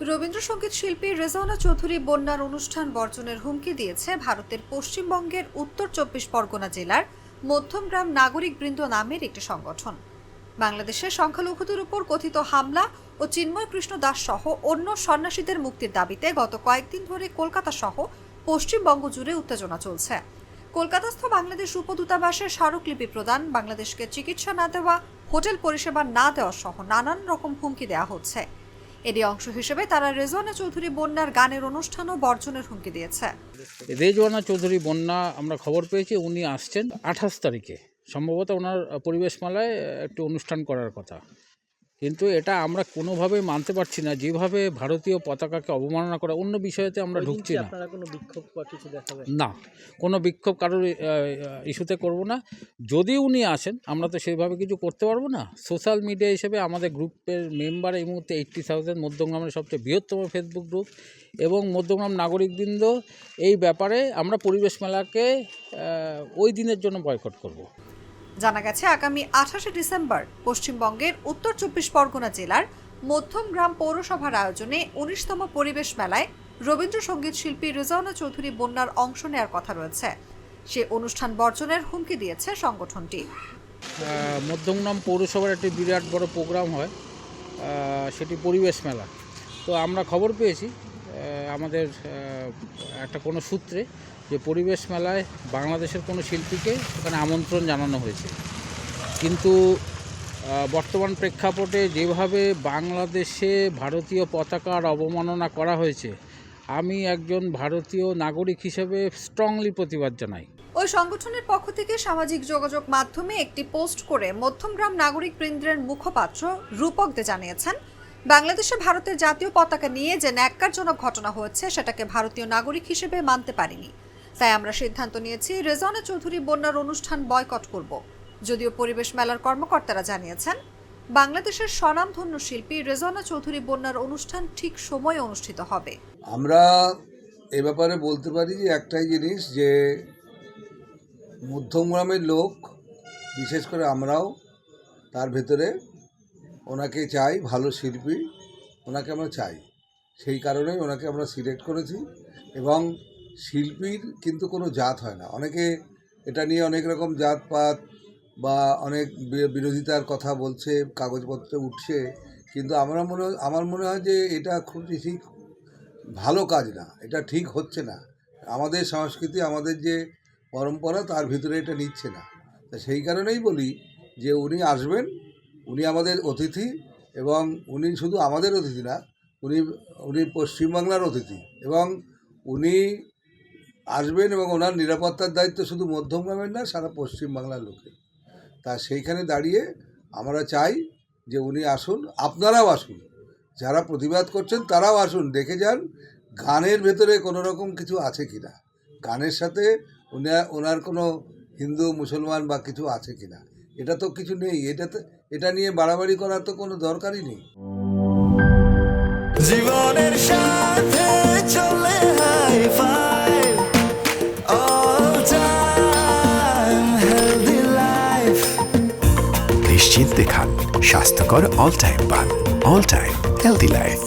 রবীন্দ্রসঙ্গীত শিল্পী রেজওয়ানা চৌধুরী বন্যার অনুষ্ঠান বর্জনের হুমকি দিয়েছে ভারতের পশ্চিমবঙ্গের উত্তর ২৪ পরগনা জেলার মধ্যমগ্রাম নাগরিক বৃন্দ নামের একটি সংগঠন। বাংলাদেশের সংখ্যালঘুদের উপর কথিত হামলা ও চিন্ময় কৃষ্ণ দাস সহ অন্য সন্ন্যাসীদের মুক্তির দাবিতে গত কয়েকদিন ধরে কলকাতা সহ পশ্চিমবঙ্গ জুড়ে উত্তেজনা চলছে। কলকাতাস্থ বাংলাদেশ উপদূতাবাসের স্মারকলিপি প্রদান, বাংলাদেশকে চিকিৎসা না দেওয়া, হোটেল পরিষেবা না দেওয়া সহ নানান রকম হুমকি দেওয়া হচ্ছে। এরই অংশ হিসেবে তারা রেজওয়ানা চৌধুরী বন্যার গানের অনুষ্ঠানও বর্জনের হুমকি দিয়েছে। রেজওয়ানা চৌধুরী বন্যা আমরা খবর পেয়েছি উনি আসছেন ২৮ তারিখে, সম্ভবত ওনার পরিবেশ মেলায় একটি অনুষ্ঠান করার কথা, কিন্তু এটা আমরা কোনোভাবেই মানতে পারছি না। যেভাবে ভারতীয় পতাকাকে অবমাননা করা, অন্য বিষয়েতে আমরা ঢুকছি না। না, কোনো বিক্ষোভ কারোর ইস্যুতে করব না। যদি উনি আসেন আমরা তো সেইভাবে কিছু করতে পারবো না। সোশ্যাল মিডিয়া হিসেবে আমাদের গ্রুপের মেম্বার এই মুহূর্তে 80,000, মধ্যমগ্রামের সবচেয়ে বৃহত্তম ফেসবুক গ্রুপ এবং মধ্যমগ্রাম নাগরিকবৃন্দ। এই ব্যাপারে আমরা পরিবেশ মেলাকে ওই দিনের জন্য বয়কট করব। জানা গেছে, আগামী ২৮শে ডিসেম্বর পশ্চিমবঙ্গের উত্তর ২৪ পরগনা জেলার মধ্যমগ্রাম পৌরসভার আয়োজনে ১৯তম পরিবেশ মেলায় রবীন্দ্রসঙ্গীত শিল্পী রেজওয়ানা চৌধুরী বন্যার অংশ নেওয়ার কথা রয়েছে। সে অনুষ্ঠান বর্জনের হুমকি দিয়েছে সংগঠনটি। মধ্যমগ্রাম পৌরসভার একটি বিরাট বড় প্রোগ্রাম হয়, সেটি পরিবেশ মেলা। তো আমরা খবর পেয়েছি আমাদের একটা কোনো সূত্রে যে পরিবেশ মেলায় বাংলাদেশের কোনো শিল্পীকে সেখানে আমন্ত্রণ জানানো হয়েছে, কিন্তু বর্তমান প্রেক্ষাপটে যেভাবে বাংলাদেশে ভারতীয় পতাকার অবমাননা করা হয়েছে, আমি একজন ভারতীয় নাগরিক হিসেবে স্ট্রংলি প্রতিবাদ জানাই। ওই সংগঠনের পক্ষ থেকে সামাজিক যোগাযোগ মাধ্যমে একটি পোস্ট করে মধ্যমগ্রাম নাগরিক বৃন্দের মুখপাত্র রূপক দে জানিয়েছেন, বাংলাদেশে ভারতের জাতীয় পতাকা নিয়ে যে ন্যাক্কারজনক ঘটনা হয়েছে সেটাকে ভারতীয় নাগরিক হিসেবে মানতে পারিনি। তাই আমরা সিদ্ধান্ত নিয়েছি রেজওয়ানা চৌধুরী বন্যার অনুষ্ঠান বয়কট করব। যদিও পরিবেশ মেলার কর্মকর্তারা জানিয়েছেন, বাংলাদেশের স্বনামধন্য শিল্পী রেজওয়ানা চৌধুরী বন্যার অনুষ্ঠান ঠিক সময়ে অনুষ্ঠিত হবে। আমরা এ ব্যাপারে বলতে পারি যে একটাই জিনিস, যে মধ্যমগ্রামের লোক, বিশেষ করে আমরাও তার ভেতরে ওনাকে চাই, ভালো শিল্পী, ওনাকে আমরা চাই। সেই কারণেই ওনাকে আমরা সিলেক্ট করেছি। এবং শিল্পীর কিন্তু কোনো জাত হয় না। অনেকে এটা নিয়ে অনেক রকম জাতপাত বা অনেক বিরোধিতার কথা বলছে, কাগজপত্রে উঠছে, কিন্তু আমার মনে হয় যে এটা খুব ঠিক ভালো কাজ না, এটা ঠিক হচ্ছে না। আমাদের সংস্কৃতি, আমাদের যে পরম্পরা, তার ভিতরে এটা নিচ্ছে না। তা সেই কারণেই বলি যে উনি আসবেন, উনি আমাদের অতিথি, এবং উনি শুধু আমাদের অতিথি না, উনি পশ্চিমবাংলার অতিথি, এবং উনি আসবেন এবং ওনার নিরাপত্তার দায়িত্ব শুধু মধ্যমগ্রামের না, সারা পশ্চিমবাংলার লোকের। তা সেইখানে দাঁড়িয়ে আমরা চাই যে উনি আসুন, আপনারাও আসুন, যারা প্রতিবাদ করছেন তারাও আসুন, দেখে যান গানের ভেতরে কোনো রকম কিছু আছে কি না, গানের সাথে ওনার কোনো হিন্দু মুসলমান বা কিছু আছে কি না। এটা তো কিছু নেই, এটা নিয়ে বাড়াবাড়ি করার তো কোনো দরকারই নেই। জীবনের সাথে চলে hi fi, all time healthy life. নিশ্চিন্তে খান, স্বাস্থ্যকর অল টাইম পান। All time healthy life.